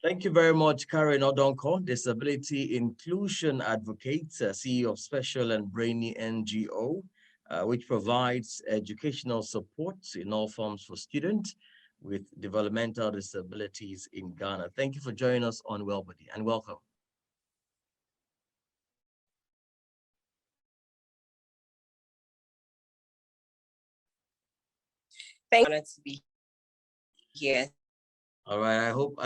Thank you very much, Karen Odonkor, Disability Inclusion Advocate, CEO of Special and Brainy NGO, which provides educational support in all forms for students with developmental disabilities in Ghana. Thank you for joining us on Wellbody, and welcome. Thank you to be here. All right. I hope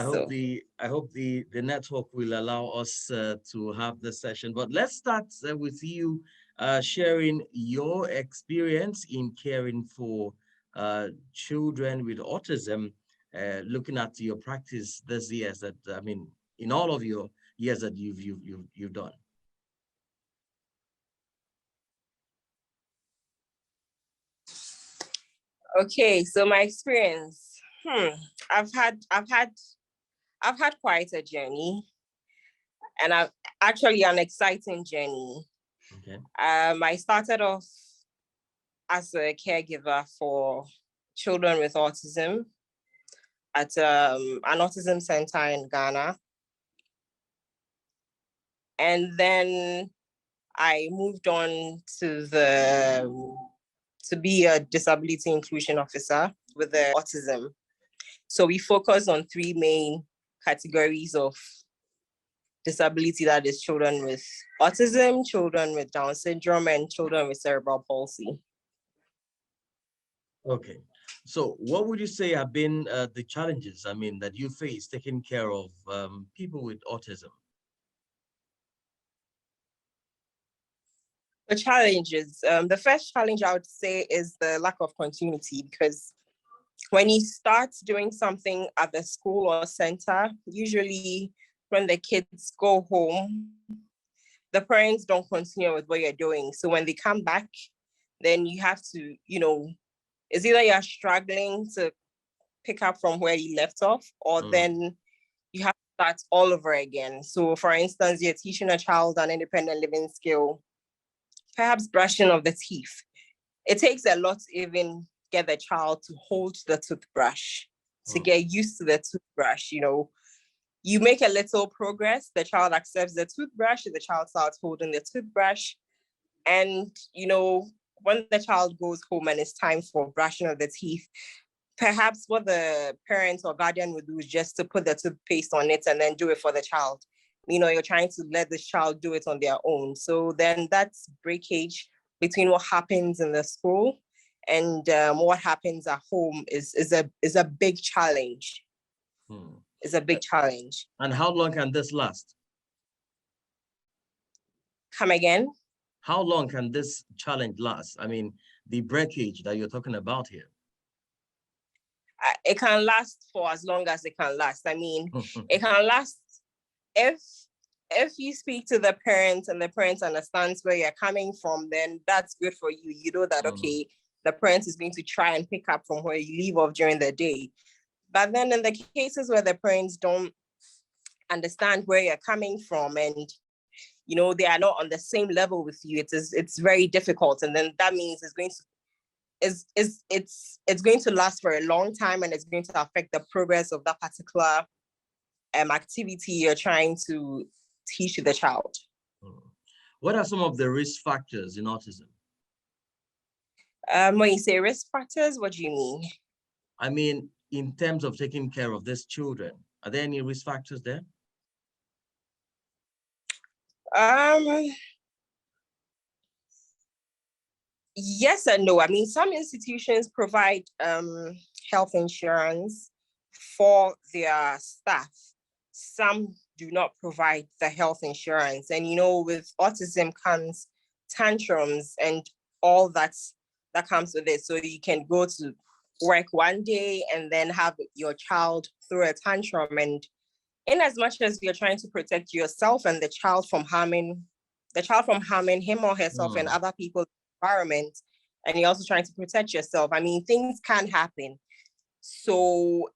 the network will allow us to have the session. But let's start with you sharing your experience in caring for children with autism. Looking at your practice this year, in all of your years that you've done. Okay, so my experience. I've had quite a journey, and I've actually an exciting journey. Okay. I started off as a caregiver for children with autism at an autism center in Ghana. And then I moved on to be a disability inclusion officer with the autism. So we focus on three main categories of disability, that is children with autism, children with Down syndrome, and children with cerebral palsy. Okay. So what would you say have been the challenges, that you face taking care of people with autism? The challenges, the first challenge I would say is the lack of continuity, because when you start doing something at the school or center, usually when the kids go home, the parents don't continue with what you're doing. So when they come back, then you have to, it's either you're struggling to pick up from where you left off, or then you have to start all over again. So for instance, you're teaching a child an independent living skill, perhaps brushing of the teeth. It takes a lot to even get the child to hold the toothbrush, to get used to the toothbrush. You make a little progress, the child accepts the toothbrush, the child starts holding the toothbrush. And, when the child goes home and it's time for brushing of the teeth, perhaps what the parent or guardian would do is just to put the toothpaste on it and then do it for the child. You're trying to let the child do it on their own. So then that's breakage between what happens in the school and what happens at home is a big challenge. It's a big challenge. And how long can this last? Come again? How long can this challenge last? The breakage that you're talking about here. It can last for as long as it can last. It can last if you speak to the parents and the parents understands where you're coming from, then that's good for you. You know that, okay, the parent is going to try and pick up from where you leave off during the day. But then in the cases where the parents don't understand where you're coming from and, they are not on the same level with you, it's very difficult. And then that means it's going to last for a long time, and it's going to affect the progress of that particular activity you're trying to teach the child. What are some of the risk factors in autism? When you say risk factors, what do you mean? In terms of taking care of these children, are there any risk factors there? Yes and no. Some institutions provide health insurance for their staff. Some do not provide the health insurance. And, with autism comes tantrums and all that comes with it. So you can go to work one day and then have your child throw a tantrum. And in as much as you're trying to protect yourself and the child from harming him or herself and other people's environment, and you're also trying to protect yourself, things can happen. So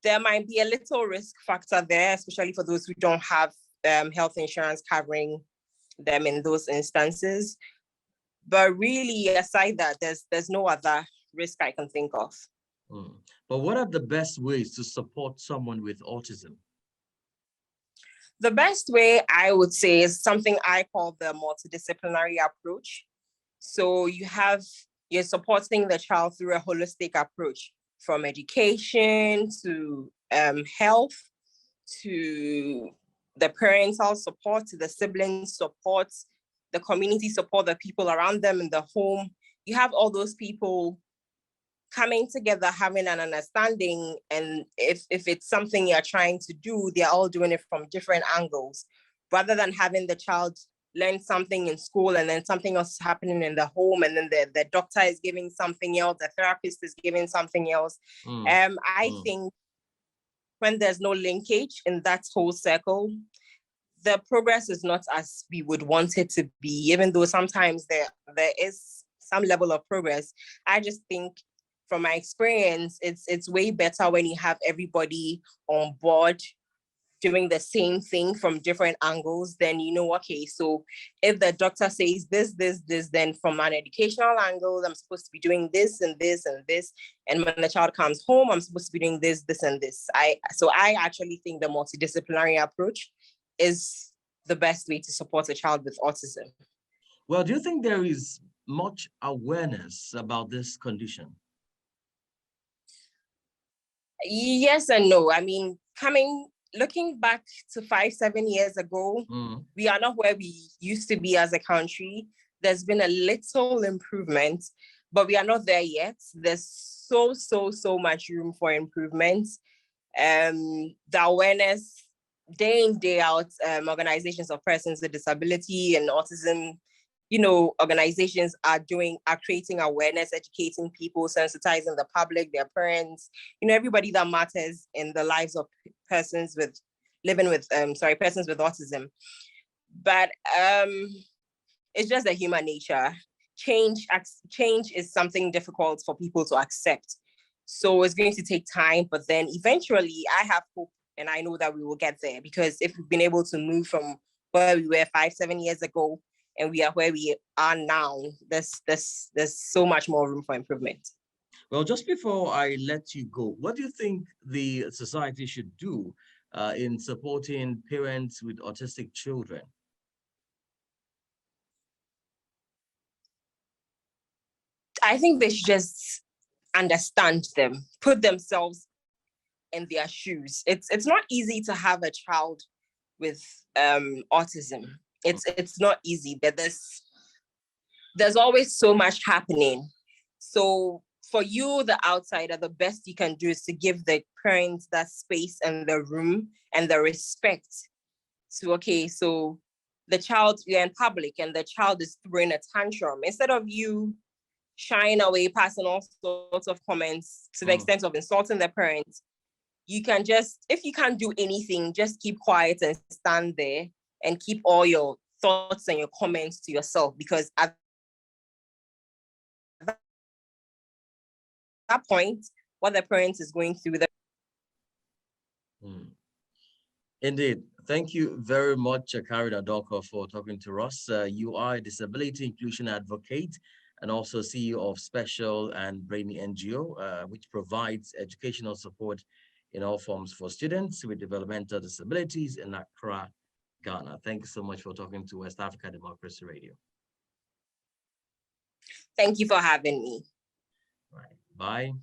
there might be a little risk factor there, especially for those who don't have health insurance covering them in those instances. But really, aside that, there's no other risk I can think of. But what are the best ways to support someone with autism? The best way, I would say, is something I call the multidisciplinary approach. So you're supporting the child through a holistic approach, from education to health, to the parental support, to the sibling support, the community support, the people around them in the home. You have all those people coming together, having an understanding, and if it's something you're trying to do, they're all doing it from different angles, rather than having the child learn something in school and then something else is happening in the home, and then the doctor is giving something else, the therapist is giving something else. I think when there's no linkage in that whole circle, the progress is not as we would want it to be, even though sometimes there is some level of progress. I just think, from my experience, it's way better when you have everybody on board doing the same thing from different angles. Then okay, so if the doctor says this, then from an educational angle, I'm supposed to be doing this and this and this. And when the child comes home, I'm supposed to be doing this and this. I actually think the multidisciplinary approach is the best way to support a child with autism. Well, do you think there is much awareness about this condition? Yes and no. I mean, looking back to 5-7 years ago, we are not where we used to be as a country. There's been a little improvement, but we are not there yet. There's so much room for improvement. The awareness, day in, day out, organizations of persons with disability and autism, organizations are creating awareness, educating people, sensitizing the public, their parents, everybody that matters in the lives of persons with autism. But it's just a human nature. Change is something difficult for people to accept. So it's going to take time, but then eventually I have hope, and I know that we will get there, because if we've been able to move from where we were 5-7 years ago, and we are where we are now, there's so much more room for improvement. Well, just before I let you go, what do you think the society should do in supporting parents with autistic children? I think they should just understand them, put themselves in their shoes. It's not easy to have a child with autism. It's not easy, but there's always so much happening. So for you, the outsider, the best you can do is to give the parents that space and the room and the respect to, okay, so the child, you're in public and the child is throwing a tantrum. Instead of you shying away, passing all sorts of comments to the extent of insulting the parents, you can just, if you can't do anything, just keep quiet and stand there and keep all your thoughts and your comments to yourself, because at that point, what the parent is going through. Indeed. Thank you very much, Karen Odonkor, for talking to us. You are a disability inclusion advocate and also CEO of Special and Brainy NGO, which provides educational support in all forms for students with developmental disabilities in Accra, Ghana. Thank you so much for talking to West Africa Democracy Radio. Thank you for having me. Right. Bye.